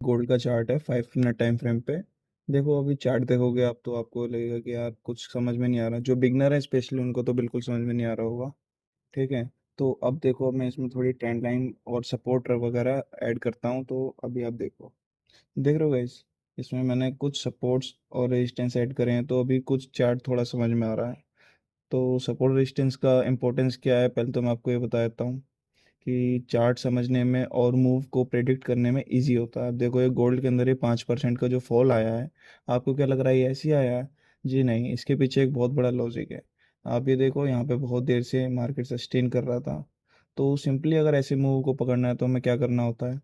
Gold का chart है 5 minute time frame पे। देखो अभी चार्ट देखोगे आप तो आपको लगेगा कि यार कुछ समझ में नहीं आ रहा, जो बिगनर है स्पेशली उनको तो बिल्कुल समझ में नहीं आ रहा होगा। ठीक है। तो अब देखो मैं इसमें थोड़ी ट्रेंड लाइन और सपोर्ट वगैरह ऐड करता हूँ, तो अभी आप देखो, देख रहे हो गाइस, इसमें मैंने कुछ सपोर्ट्स और रेजिस्टेंस ऐड करे हैं, तो अभी कुछ चार्ट थोड़ा समझ में आ रहा है। तो सपोर्ट रेजिस्टेंस का इंपॉर्टेंस क्या है, पहले तो मैं आपको ये बता देता हूँ कि चार्ट समझने में और मूव को प्रेडिक्ट करने में इजी होता है। अब देखो ये गोल्ड के अंदर ये 5% का जो फॉल आया है, आपको क्या लग रहा है ये ऐसे ही आया है? जी नहीं, इसके पीछे एक बहुत बड़ा लॉजिक है। आप ये देखो यहाँ पे बहुत देर से मार्केट सस्टेन कर रहा था, तो सिंपली अगर ऐसे मूव को पकड़ना है तो हमें क्या करना होता है,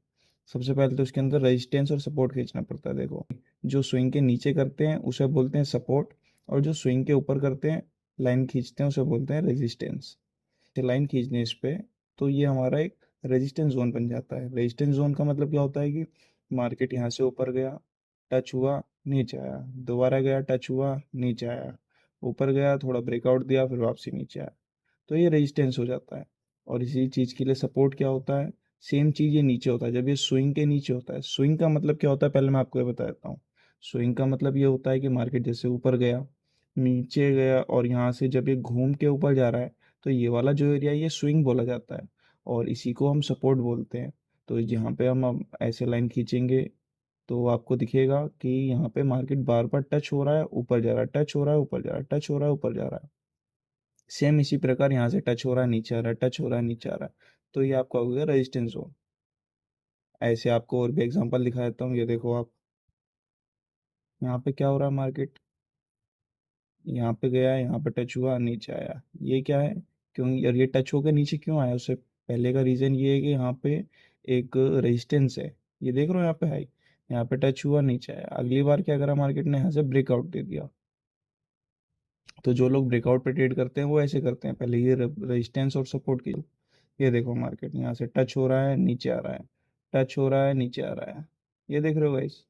सबसे पहले तो इसके अंदर रेजिस्टेंस और सपोर्ट खींचना पड़ता है। देखो जो स्विंग के नीचे करते हैं उसे बोलते हैं सपोर्ट, और जो स्विंग के ऊपर करते हैं, लाइन खींचते हैं, उसे बोलते हैं रेजिस्टेंस। लाइन खींचने इस पे, तो ये हमारा एक रेजिस्टेंस जोन बन जाता है। रेजिस्टेंस जोन का मतलब क्या होता है कि मार्केट यहाँ से ऊपर गया, टच हुआ, नीचे आया, दोबारा गया, टच हुआ, नीचे आया, ऊपर गया, थोड़ा ब्रेकआउट दिया, फिर वापसी नीचे आया, तो ये रेजिस्टेंस हो जाता है। और इसी चीज़ के लिए सपोर्ट क्या होता है, सेम चीज़ ये नीचे होता है, जब ये स्विंग के नीचे होता है। स्विंग का मतलब क्या होता है पहले मैं आपको ये बता देता हूँ। स्विंग का मतलब ये होता है कि मार्केट जैसे ऊपर गया, नीचे गया, और यहाँ से जब ये घूम के ऊपर जा रहा है, तो ये वाला जो एरिया है ये स्विंग बोला जाता है, और इसी को हम सपोर्ट बोलते हैं। तो यहाँ पे हम अब ऐसे लाइन खींचेंगे तो आपको दिखेगा कि यहाँ पे मार्केट बार बार टच हो रहा है, ऊपर जा रहा है, टच हो रहा है, ऊपर जा रहा है, टच हो रहा है, ऊपर जा रहा है। सेम इसी प्रकार यहाँ से टच हो रहा है, नीचे आ रहा है, टच हो रहा है, नीचे आ रहा है, तो ये आपका हो गया रेजिस्टेंस जोन। ऐसे आपको और भी एग्जांपल दिखा देता हूँ। ये देखो आप, यहाँ पे क्या हो रहा है, मार्केट यहाँ पे गया, यहाँ पे टच हुआ, नीचे आया, ये क्या है, क्यों यार ये टच होकर नीचे क्यों आया? उससे पहले का रीज़न ये है कि यहाँ पे एक रेजिस्टेंस है, ये देख रहे हो यहाँ पे हाई, यहाँ पे टच हुआ, नीचे आया। अगली बार क्या करा मार्केट ने, यहाँ से ब्रेकआउट दे दिया। तो जो लोग ब्रेकआउट पे ट्रेड करते हैं वो ऐसे करते हैं, पहले ये रेजिस्टेंस और सपोर्ट की। ये देखो मार्केट यहाँ से टच हो रहा है, नीचे आ रहा है, टच हो रहा है, नीचे आ रहा है, ये देख रहे हो गाइस।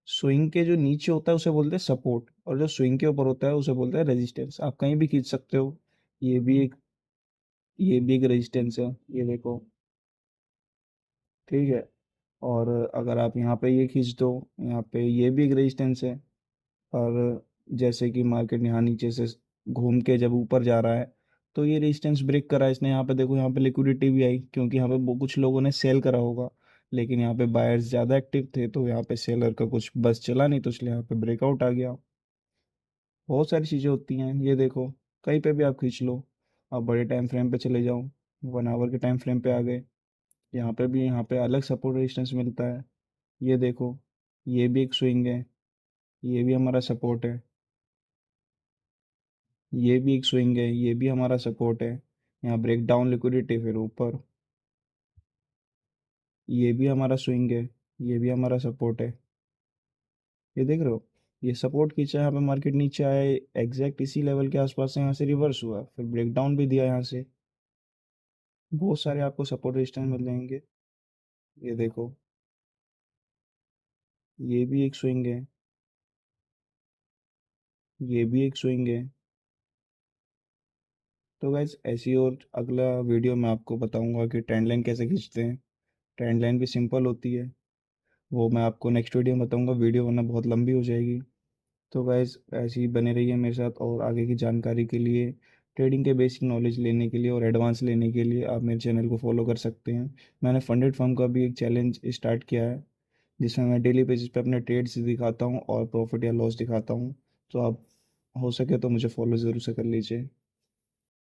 स्विंग के जो नीचे होता है उसे बोलते हैं सपोर्ट, और जो स्विंग के ऊपर होता है उसे बोलते हैं रेजिस्टेंस। आप कहीं भी खींच सकते हो, ये भी एक ये भी एक रेजिस्टेंस है, ये देखो। ठीक है। और अगर आप यहाँ पे ये खींच दो, यहाँ पे ये भी एक रेजिस्टेंस है। और जैसे कि मार्केट यहाँ नीचे से घूम के जब ऊपर जा रहा है, तो ये रेजिस्टेंस ब्रेक करा है इसने। यहाँ पे देखो, यहाँ पे लिक्विडिटी भी आई, क्योंकि यहाँ पे कुछ लोगों ने सेल करा होगा, लेकिन यहाँ पे बायर्स ज़्यादा एक्टिव थे, तो यहाँ पे सेलर का कुछ बस चला नहीं, तो इसलिए यहाँ पे ब्रेकआउट आ गया। बहुत सारी चीज़ें होती हैं, ये देखो, कहीं पे भी आप खींच लो। आप बड़े टाइम फ्रेम पे चले जाओ, 1 आवर के टाइम फ्रेम पे आ गए, यहाँ पे भी, यहाँ पे अलग सपोर्ट रेजिस्टेंस मिलता है। ये देखो, ये भी एक स्विंग है, ये भी हमारा सपोर्ट है, ये भी एक स्विंग है, ये भी हमारा सपोर्ट है। यहाँ ब्रेक डाउन, लिक्विडिटी, फिर ऊपर, ये भी हमारा स्विंग है, ये भी हमारा सपोर्ट है। ये देख रहे हो, ये सपोर्ट खींचा, यहाँ पे मार्केट नीचे आया, एग्जैक्ट इसी लेवल के आसपास से यहाँ से रिवर्स हुआ, फिर ब्रेक डाउन भी दिया यहाँ से। बहुत सारे आपको सपोर्ट रेजिस्टेंस मिल जाएंगे। ये देखो, ये भी एक स्विंग है, ये भी एक स्विंग है। तो गाइज ऐसी और अगला वीडियो में आपको बताऊंगा कि ट्रेंड लाइन कैसे खींचते हैं। ट्रेंड लाइन भी सिंपल होती है, वो मैं आपको नेक्स्ट वीडियो में बताऊंगा, वीडियो वरना बहुत लंबी हो जाएगी। तो गाइज ऐसे ही बने रहिए मेरे साथ, और आगे की जानकारी के लिए, ट्रेडिंग के बेसिक नॉलेज लेने के लिए और एडवांस लेने के लिए आप मेरे चैनल को फॉलो कर सकते हैं। मैंने फंडेड फर्म का भी एक चैलेंज स्टार्ट किया है, जिसमें मैं डेली बेसिस पे अपने ट्रेड्स दिखाता हूँ और प्रॉफिट या लॉस दिखाता हूँ। तो आप हो सके तो मुझे फॉलो ज़रूर से कर लीजिए।